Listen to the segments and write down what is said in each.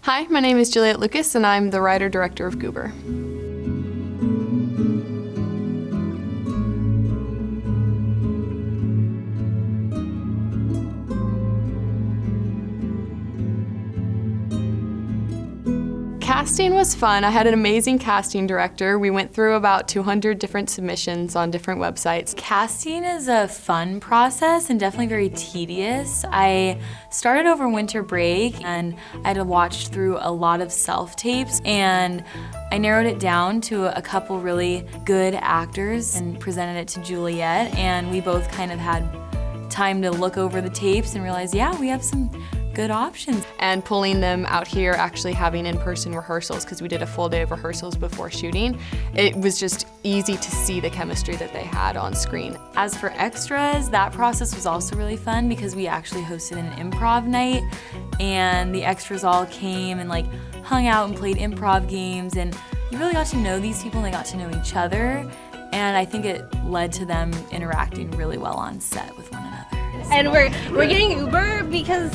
Hi, my name is Juliet Lucas, and I'm the writer-director of Guber. Casting was fun. I had an amazing casting director. We went through about 200 different submissions on different websites. Casting is a fun process and definitely very tedious. I started over winter break and I had to watch through a lot of self-tapes, and I narrowed it down to a couple really good actors and presented it to Juliet, and we both kind of had time to look over the tapes and realize, yeah, we have some good options. And pulling them out here, actually having in-person rehearsals, because we did a full day of rehearsals before shooting, it was just easy to see the chemistry that they had on screen. As for extras, that process was also really fun because we actually hosted an improv night, and the extras all came and like hung out and played improv games, and you really got to know these people and they got to know each other, and I think it led to them interacting really well on set with one another. And we're getting Uber because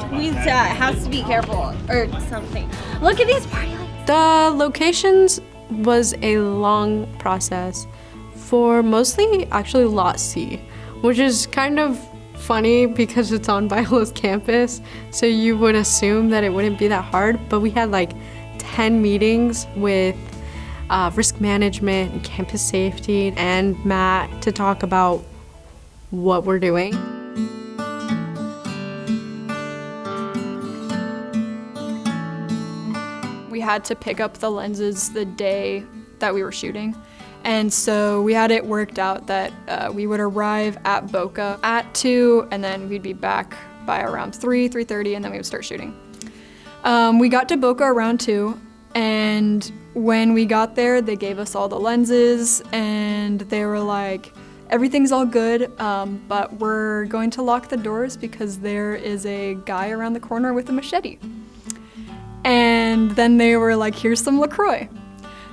we have to be careful or something. Look at these party lights. The locations was a long process for mostly actually Lot C, which is kind of funny because it's on Biola's campus, so you would assume that it wouldn't be that hard, but we had like 10 meetings with risk management and campus safety and Matt to talk about what we're doing. We had to pick up the lenses the day that we were shooting. And so we had it worked out that we would arrive at Boca at 2, and then we'd be back by around 3:30, and then we would start shooting. We got to Boca around 2, and when we got there, they gave us all the lenses, and they were like, everything's all good, but we're going to lock the doors because there is a guy around the corner with a machete. And then they were like, here's some LaCroix.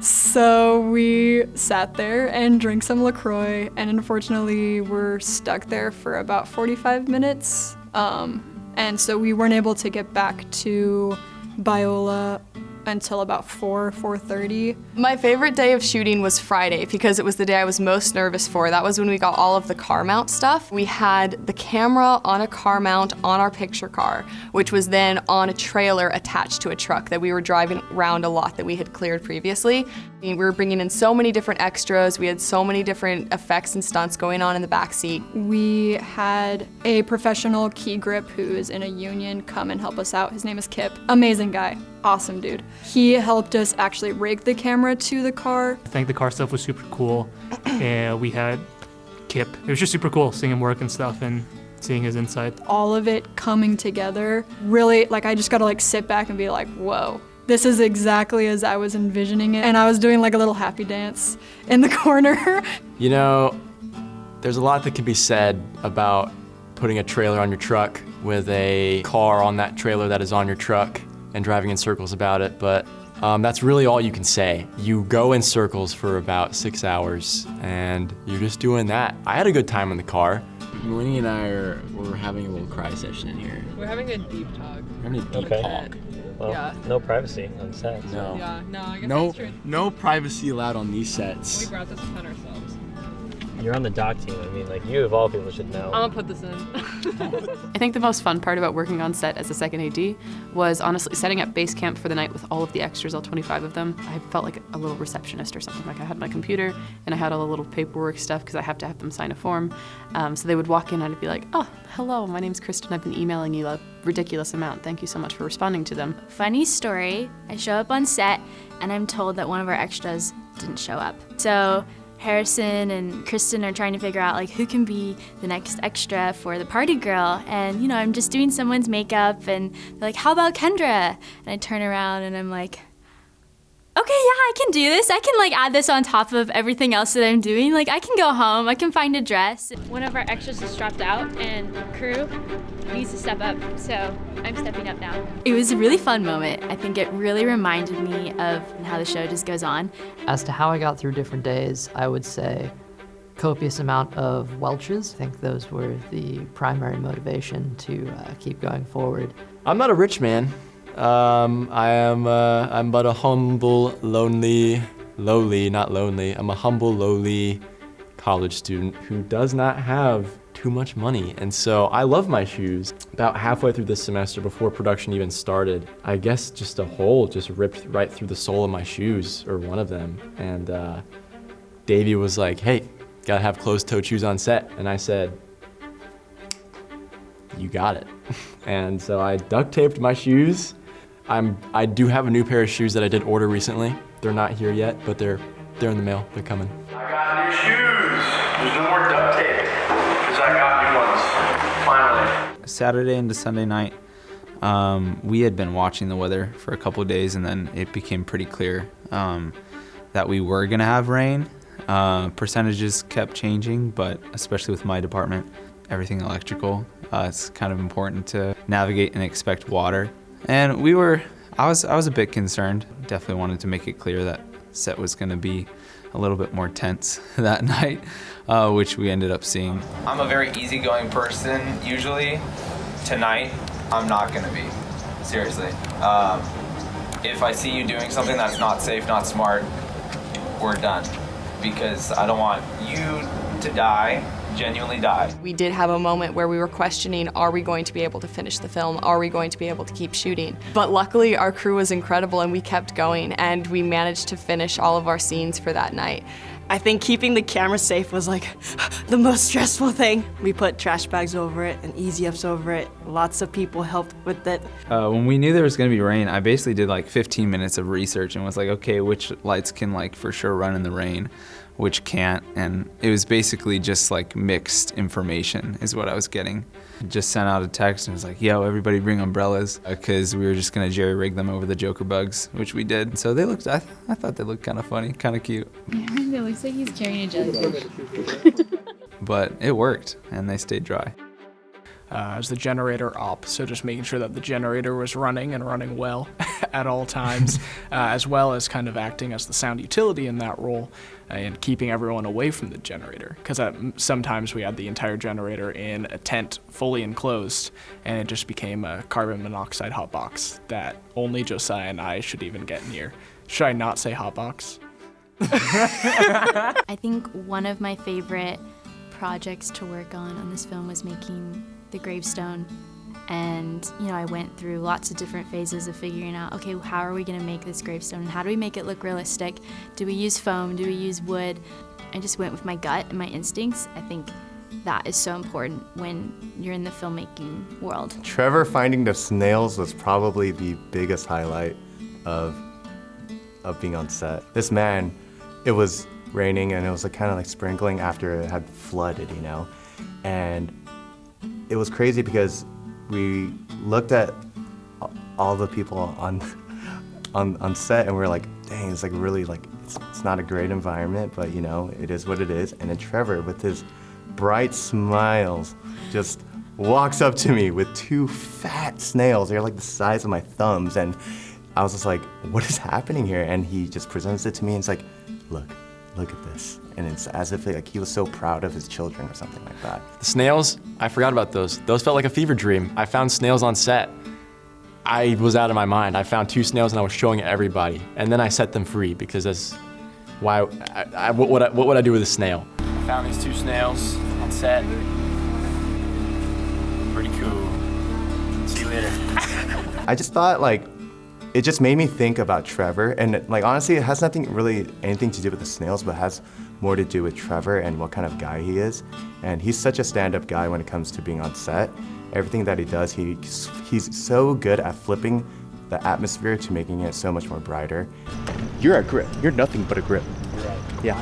So we sat there and drank some LaCroix, and unfortunately we're stuck there for about 45 minutes. And so we weren't able to get back to Biola until about 4:30. My favorite day of shooting was Friday because it was the day I was most nervous for. That was when we got all of the car mount stuff. We had the camera on a car mount on our picture car, which was then on a trailer attached to a truck that we were driving around a lot that we had cleared previously. We were bringing in so many different extras. We had so many different effects and stunts going on in the back seat. We had a professional key grip who is in a union come and help us out. His name is Kip. Amazing guy. Awesome dude. He helped us actually rig the camera to the car. I think the car stuff was super cool, and we had Kip. It was just super cool seeing him work and stuff and seeing his insight. All of it coming together, really, like I just gotta like sit back and be like, whoa. This is exactly as I was envisioning it, and I was doing like a little happy dance in the corner. You know, there's a lot that can be said about putting a trailer on your truck with a car on that trailer that is on your truck and driving in circles about it, but that's really all you can say. You go in circles for about 6 hours, and you're just doing that. I had a good time in the car. Winnie and I we're having a little cry session in here. We're having a deep talk. We're having a deep talk. Well, yeah. No privacy on set. No. Yeah, no, I guess that's true. No privacy allowed on these sets. We brought this upon ourselves. You're on the doc team. I mean, like, you of all people should know. I'm gonna put this in. I think the most fun part about working on set as a second AD was honestly setting up base camp for the night with all of the extras, all 25 of them. I felt like a little receptionist or something. Like I had my computer and I had all the little paperwork stuff because I have to have them sign a form. So they would walk in and I'd be like, oh, hello, my name's Kristen. I've been emailing you a ridiculous amount. Thank you so much for responding to them. Funny story, I show up on set and I'm told that one of our extras didn't show up. So Harrison and Kristen are trying to figure out like who can be the next extra for the party girl, and you know, I'm just doing someone's makeup and they're like, how about Kendra? And I turn around and I'm like, okay, yeah, I can do this. I can like add this on top of everything else that I'm doing. Like I can go home, I can find a dress. One of our extras just dropped out and crew needs to step up, so I'm stepping up now. It was a really fun moment. I think it really reminded me of how the show just goes on. As to how I got through different days, I would say copious amount of Welch's. I think those were the primary motivation to keep going forward. I'm not a rich man. I'm but a humble, I'm a humble, lowly college student who does not have too much money. And so I love my shoes. About halfway through this semester, before production even started, I guess just a hole just ripped right through the sole of my shoes, or one of them. And Davey was like, hey, gotta have closed-toed shoes on set. And I said, you got it. And so I duct taped my shoes. I do have a new pair of shoes that I did order recently. They're not here yet, but they're in the mail. They're coming. I got new shoes. There's no more duct tape because I got new ones. Finally. Saturday into Sunday night, we had been watching the weather for a couple of days, and then it became pretty clear that we were gonna have rain. Percentages kept changing, but especially with my department, everything electrical, it's kind of important to navigate and expect water. And I was a bit concerned. Definitely wanted to make it clear that set was gonna be a little bit more tense that night, which we ended up seeing. I'm a very easygoing person usually. Tonight, I'm not gonna be, seriously. If I see you doing something that's not safe, not smart, we're done. Because I don't want you to die, genuinely die. We did have a moment where we were questioning, are we going to be able to finish the film? Are we going to be able to keep shooting? But luckily our crew was incredible and we kept going and we managed to finish all of our scenes for that night. I think keeping the camera safe was like the most stressful thing. We put trash bags over it and easy-ups over it. Lots of people helped with it. When we knew there was gonna be rain, I basically did like 15 minutes of research and was like, okay, which lights can like for sure run in the rain, which can't, and it was basically just like mixed information is what I was getting. Just sent out a text and was like, yo, everybody bring umbrellas, because we were just gonna jerry-rig them over the Joker bugs, which we did. So they looked, I thought they looked kind of funny, kind of cute. It looks like he's carrying a jellyfish. But it worked, and they stayed dry. As the generator op, so just making sure that the generator was running and running well at all times, as well as kind of acting as the sound utility in that role and keeping everyone away from the generator. Because sometimes we had the entire generator in a tent fully enclosed and it just became a carbon monoxide hotbox that only Josiah and I should even get near. Should I not say hotbox? I think one of my favorite projects to work on this film was making the gravestone. And I went through lots of different phases of figuring out, okay, how are we gonna make this gravestone? And how do we make it look realistic? Do we use foam? Do we use wood? I just went with my gut and my instincts. I think that is so important when you're in the filmmaking world. Trevor finding the snails was probably the biggest highlight of being on set. This man, it was raining and it was kind of like sprinkling after it had flooded, and it was crazy because we looked at all the people on set and we're like, dang, it's like really like, it's not a great environment, but it is what it is. And then Trevor, with his bright smiles, just walks up to me with 2 fat snails. They're like the size of my thumbs. And I was just like, what is happening here? And he just presents it to me and it's like, look at this. And it's as if like he was so proud of his children or something like that. The snails, I forgot about those. Those felt like a fever dream. I found snails on set. I was out of my mind. I found 2 snails and I was showing everybody. And then I set them free because that's why, what would I do with a snail? I found these 2 snails on set. Pretty cool. See you later. I just thought like, it just made me think about Trevor, and like honestly, it has anything to do with the snails, but has more to do with Trevor and what kind of guy he is. And he's such a stand-up guy when it comes to being on set. Everything that he does, he's so good at flipping the atmosphere to making it so much more brighter. You're a grip. You're nothing but a grip. Right. Yeah.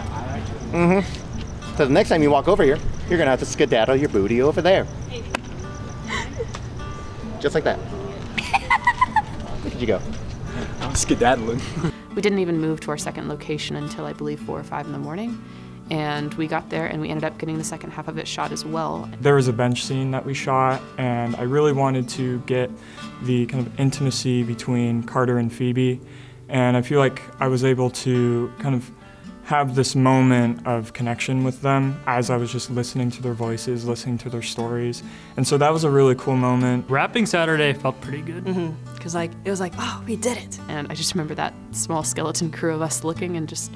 Mm-hmm. So the next time you walk over here, you're gonna have to skedaddle your booty over there. Just like that. Where did you go? I'm skedaddling. We didn't even move to our second location until I believe 4 or 5 in the morning. And we got there and we ended up getting the second half of it shot as well. There was a bench scene that we shot and I really wanted to get the kind of intimacy between Carter and Phoebe. And I feel like I was able to kind of have this moment of connection with them as I was just listening to their voices, listening to their stories. And so that was a really cool moment. Wrapping Saturday felt pretty good. Because like it was like, oh, we did it. And I just remember that small skeleton crew of us looking and just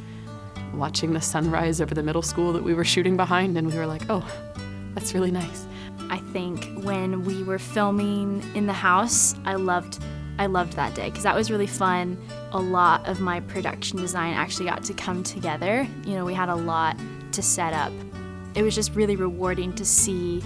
watching the sunrise over the middle school that we were shooting behind, and we were like, oh, that's really nice. I think when we were filming in the house, I loved that day because that was really fun. A lot of my production design actually got to come together. You know, we had a lot to set up. It was just really rewarding to see,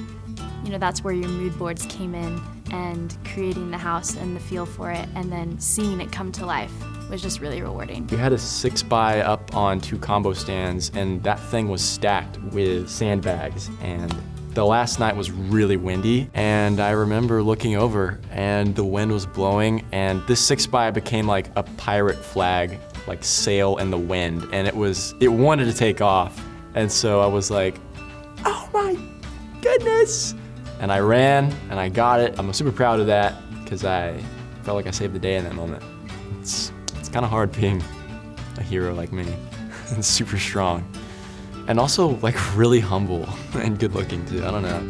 you know, that's where your mood boards came in, and creating the house and the feel for it, and then seeing it come to life was just really rewarding. We had a 6x up on 2 combo stands, and that thing was stacked with sandbags. And the last night was really windy, and I remember looking over and the wind was blowing, and this 6x became like a pirate flag, like sail in the wind, and it wanted to take off. And so I was like, oh my goodness. And I ran and I got it. I'm super proud of that because I felt like I saved the day in that moment. It's kind of hard being a hero like me. And super strong. And also like really humble and good looking too, I don't know.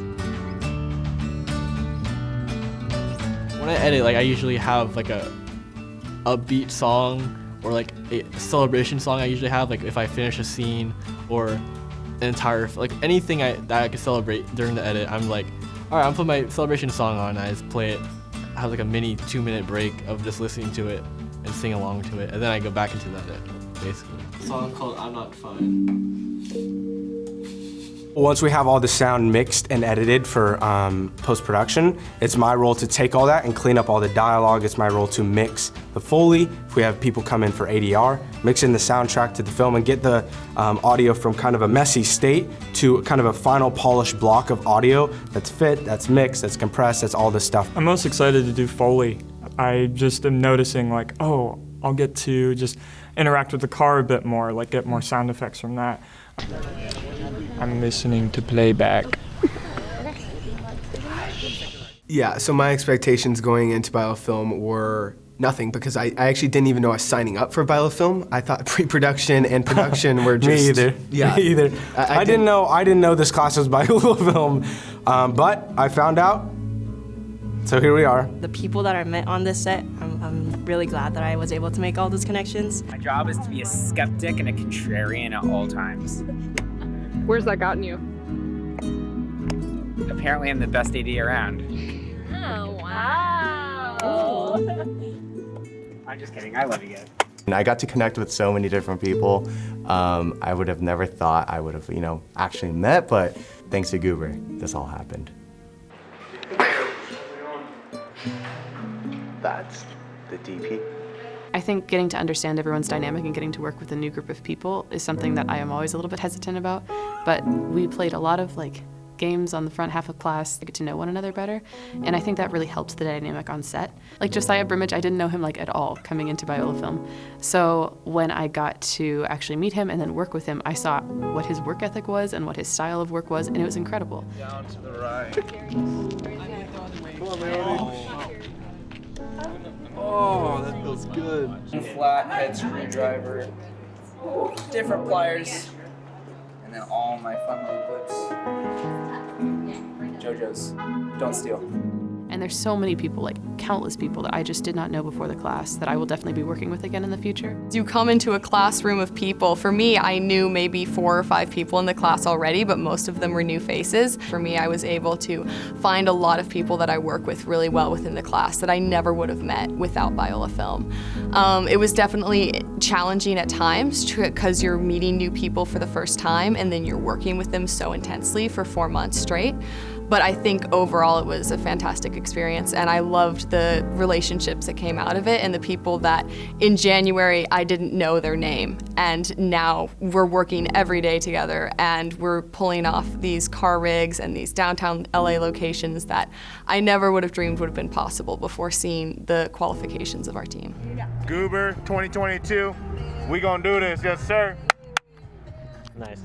When I edit, like I usually have like a upbeat song or like a celebration song I usually have, like if I finish a scene or an entire, like anything that I can celebrate during the edit, I'm like, all right, I'm putting my celebration song on, and I just play it. I have like a mini 2-minute break of just listening to it and sing along to it, and then I go back into that edit, basically. A song called I'm Not Fine. Once we have all the sound mixed and edited for post-production, it's my role to take all that and clean up all the dialogue. It's my role to mix the Foley. If we have people come in for ADR, mix in the soundtrack to the film and get the audio from kind of a messy state to kind of a final polished block of audio that's fit, that's mixed, that's compressed, that's all this stuff. I'm most excited to do Foley. I just am noticing like, oh, I'll get to just interact with the car a bit more, like get more sound effects from that. I'm listening to playback. Yeah, so my expectations going into biofilm were nothing because I actually didn't even know I was signing up for biofilm. I thought pre-production and production were just... Me either. Yeah. Me either. I didn't know this class was biofilm, but I found out, so here we are. The people that I met on this set, I'm really glad that I was able to make all those connections. My job is to be a skeptic and a contrarian at all times. Where's that gotten you? Apparently I'm the best AD around. Oh, wow. I'm just kidding, I love you guys. And I got to connect with so many different people. I would have never thought I would have, actually met, but thanks to Guber, this all happened. That's the DP. I think getting to understand everyone's dynamic and getting to work with a new group of people is something that I am always a little bit hesitant about. But we played a lot of games on the front half of class to get to know one another better, and I think that really helped the dynamic on set. Like Josiah Brimage, I didn't know him at all coming into Biola Film. So when I got to actually meet him and then work with him, I saw what his work ethic was and what his style of work was, and it was incredible. Down to the right. Come on, Leonie. Oh, that feels good. Flathead screwdriver, different pliers, and then all my fun little clips. JoJo's, don't steal. And there's so many people, countless people that I just did not know before the class that I will definitely be working with again in the future. You come into a classroom of people. For me, I knew maybe 4 or 5 people in the class already, but most of them were new faces. For me, I was able to find a lot of people that I work with really well within the class that I never would have met without Biola Film. It was definitely challenging at times because you're meeting new people for the first time and then you're working with them so intensely for 4 months straight. But I think overall it was a fantastic experience, and I loved the relationships that came out of it and the people that in January I didn't know their name, and now we're working every day together and we're pulling off these car rigs and these downtown LA locations that I never would have dreamed would have been possible before seeing the qualifications of our team. Guber 2022, we gonna do this, yes sir. Nice.